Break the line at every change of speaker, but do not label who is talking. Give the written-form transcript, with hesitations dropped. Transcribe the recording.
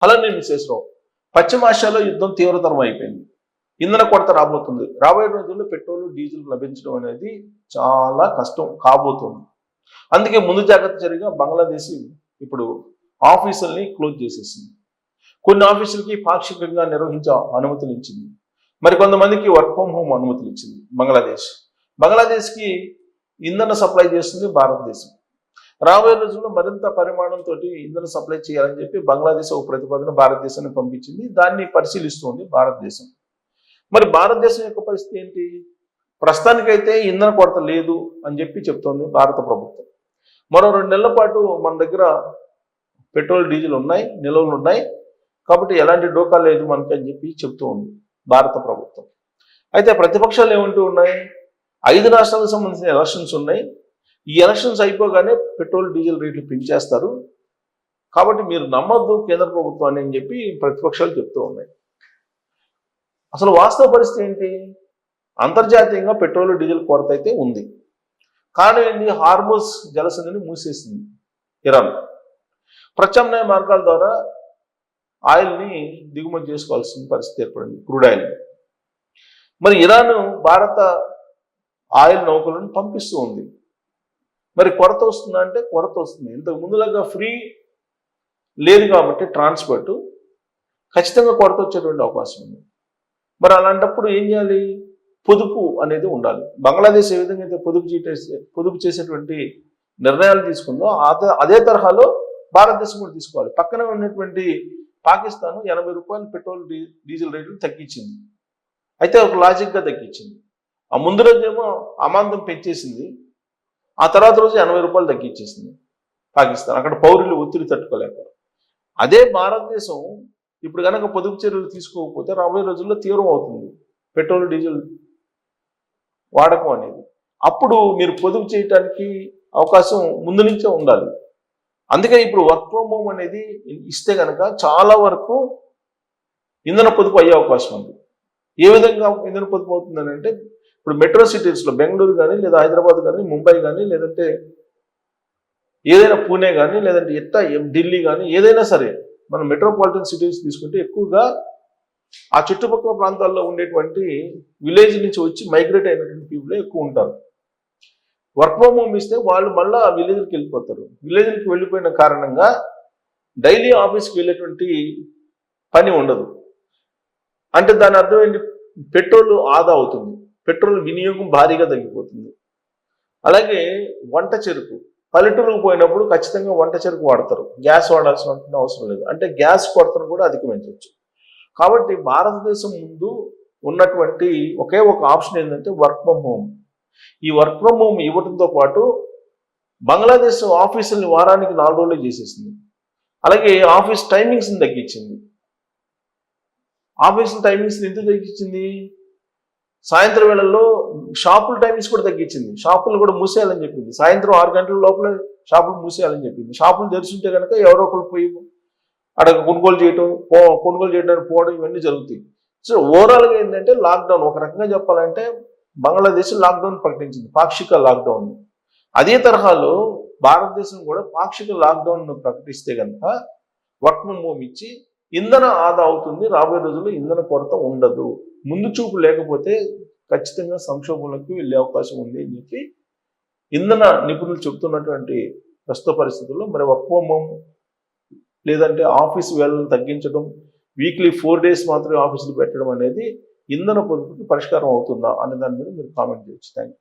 అలానే మిసేసరావు పశ్చిమాసియాలో యుద్ధం తీవ్రతరం అయిపోయింది. ఇంధన కొరత రాబోతుంది. రాబోయే రోజుల్లో పెట్రోల్ డీజిల్ లభించడం అనేది చాలా కష్టం కాబోతుంది. అందుకే ముందు జాగ్రత్త చర్యగా బంగ్లాదేశ్ ఇప్పుడు ఆఫీసుల్ని క్లోజ్ చేసేసింది. కొన్ని ఆఫీసులకి పాక్షికంగా నిర్వహించే అనుమతులు ఇచ్చింది. మరి కొంతమందికి వర్క్ ఫ్రమ్ హోమ్ అనుమతులు ఇచ్చింది బంగ్లాదేశ్కి ఇంధన సప్లై చేస్తుంది భారతదేశం. రాబోయే రోజుల్లో మరింత పరిమాణంతో ఇంధన సప్లై చేయాలని చెప్పి బంగ్లాదేశ్ ఒక ప్రతిపాదన భారతదేశాన్ని పంపించింది. దాన్ని పరిశీలిస్తుంది భారతదేశం. మరి భారతదేశం యొక్క పరిస్థితి ఏంటి? ప్రస్తుతానికైతే ఇంధన కొరత లేదు అని చెప్పి చెప్తోంది భారత ప్రభుత్వం. మరో 2 నెలల పాటు మన దగ్గర పెట్రోల్ డీజిల్ ఉన్నాయి, నిల్వలు ఉన్నాయి, కాబట్టి ఎలాంటి డోకా లేదు మనకి అని చెప్పి చెప్తూ ఉంది భారత ప్రభుత్వం. అయితే ప్రతిపక్షాలు ఏమంటూ ఉన్నాయి? 5 రాష్ట్రాలకు సంబంధించిన ఎలక్షన్స్ ఉన్నాయి. ఈ ఎలక్షన్స్ అయిపోగానే పెట్రోల్ డీజిల్ రేట్లు పెంచేస్తారు, కాబట్టి మీరు నమ్మద్దు కేంద్ర ప్రభుత్వాన్ని అని చెప్పి ప్రతిపక్షాలు చెప్తూ ఉన్నాయి. అసలు వాస్తవ పరిస్థితి ఏంటి? అంతర్జాతీయంగా పెట్రోల్ డీజిల్ కొరత అయితే ఉంది. కారణం ఏంటి? హార్మోజ్ జలసంధిని మూసేసింది ఇరాన్. ప్రత్యామ్నాయ మార్గాల ద్వారా ఆయిల్ని దిగుమతి చేసుకోవాల్సిన పరిస్థితి ఏర్పడింది, క్రూడ్ ఆయిల్. మరి ఇరాన్ భారత ఆయిల్ నౌకలను పంపిస్తూ ఉంది. మరి కొరత వస్తుందా అంటే కొరత వస్తుంది. ఇంతకు ముందులాగా ఫ్రీ లేదు కాబట్టి ట్రాన్స్పోర్ట్ ఖచ్చితంగా కొరత వచ్చేటువంటి అవకాశం ఉంది. మరి అలాంటప్పుడు ఏం చేయాలి? పొదుపు అనేది ఉండాలి. బంగ్లాదేశ్ ఏ విధంగా అయితే పొదుపు చేసేటువంటి నిర్ణయాలు తీసుకుందో అదే తరహాలో భారతదేశం కూడా తీసుకోవాలి. పక్కనే ఉన్నటువంటి పాకిస్తాన్ 80 రూపాయలు పెట్రోల్ డీజిల్ రేట్లు తగ్గించింది. అయితే ఒక లాజిక్గా తగ్గించింది. ఆ ముందు రోజేమో అమాంతం పెంచేసింది, ఆ తర్వాత రోజు 80 రూపాయలు తగ్గించేసింది పాకిస్తాన్. అక్కడ పౌరులు ఒత్తిడి తట్టుకోలేక. అదే భారతదేశం ఇప్పుడు కనుక పొదుపు చర్యలు తీసుకోకపోతే రాబోయే రోజుల్లో తీవ్రం అవుతుంది పెట్రోల్ డీజిల్ వాడకం అనేది. అప్పుడు మీరు పొదుపు చేయడానికి అవకాశం ముందు నుంచే ఉండాలి. అందుకే ఇప్పుడు వర్క్ ఫ్రమ్ హోమ్ అనేది ఇస్తే కనుక చాలా వరకు ఇంధన పొదుపు అయ్యే అవకాశం ఉంది. ఏ విధంగా ఇంధన పొదుపు అవుతుందని అంటే, ఇప్పుడు మెట్రో సిటీస్లో బెంగళూరు కానీ, లేదా హైదరాబాద్ కానీ, ముంబై కానీ, లేదంటే ఏదైనా పూణే కానీ, లేదంటే ఢిల్లీ కానీ, ఏదైనా సరే మనం మెట్రోపాలిటన్ సిటీస్ తీసుకుంటే ఎక్కువగా ఆ చుట్టుపక్కల ప్రాంతాల్లో ఉండేటువంటి విలేజ్ నుంచి వచ్చి మైగ్రేట్ అయినటువంటి పీపుల్ ఎక్కువ ఉంటారు. వర్క్ ఫ్రమ్ హోమ్ ఇస్తే వాళ్ళు మళ్ళీ విలేజ్కి వెళ్ళిపోతారు. విలేజ్కి వెళ్ళిపోయిన కారణంగా డైలీ ఆఫీస్కి వెళ్ళేటువంటి పని ఉండదు. అంటే దాని అర్థం ఏంటి? పెట్రోల్ ఆదా అవుతుంది, పెట్రోల్ వినియోగం భారీగా తగ్గిపోతుంది. అలాగే వంట చెరుకు, పల్లెటూరుకు పోయినప్పుడు ఖచ్చితంగా వంట చెరుకు వాడతారు, గ్యాస్ వాడాల్సిన అవసరం లేదు. అంటే గ్యాస్ కొరతను కూడా అధిగమించవచ్చు. కాబట్టి భారతదేశం ముందు ఉన్నటువంటి ఒకే ఒక ఆప్షన్ ఏంటంటే వర్క్ ఫ్రమ్ హోమ్. ఈ వర్క్ ఫ్రమ్ హోమ్ ఇవ్వడంతో పాటు బంగ్లాదేశ్ ఆఫీసుల్ని వారానికి 4 రోజులే చేసేసింది. అలాగే ఆఫీస్ టైమింగ్స్ని తగ్గించింది. ఆఫీస్ టైమింగ్స్ని ఎందుకు తగ్గించింది? సాయంత్రం వేళల్లో షాపుల టైమింగ్స్ కూడా తగ్గించింది. షాపులు కూడా మూసేయాలని చెప్పింది. సాయంత్రం 6 గంటల లోపల షాపులు మూసేయాలని చెప్పింది. షాపులు తెరిచుంటే కనుక ఎవరో ఒకరు పోయి అక్కడ కొనుగోలు చేయడానికి పోవడం ఇవన్నీ జరుగుతాయి. సో ఓవరాల్గా ఏంటంటే లాక్డౌన్, ఒక రకంగా చెప్పాలంటే బంగ్లాదేశ్ లాక్డౌన్ ప్రకటించింది, పాక్షిక లాక్డౌన్. అదే తరహాలో భారతదేశం కూడా పాక్షిక లాక్డౌన్ ప్రకటిస్తే కనుక వర్క్ ఫ్రమ్ హోమ్ ఇచ్చి ఇంధన ఆదా అవుతుంది. రాబోయే రోజుల్లో ఇంధన కొరత ఉండదు. ముందు చూపు లేకపోతే ఖచ్చితంగా సంక్షోభంలోకి వెళ్ళే అవకాశం ఉంది అని చెప్పి ఇంధన నిపుణులు చెబుతున్నటువంటి ప్రస్తుత పరిస్థితుల్లో మరి వర్క్ ఫ్రమ్ హోమ్ లేదంటే ఆఫీస్ వేళలు తగ్గించడం, వీక్లీ 4 days మాత్రమే ఆఫీసులు పెట్టడం అనేది ఇంధన పొదుపుకి పరిష్కారం అవుతుందా అనే దాని మీద మీరు కామెంట్ చేయొచ్చు. Thank you.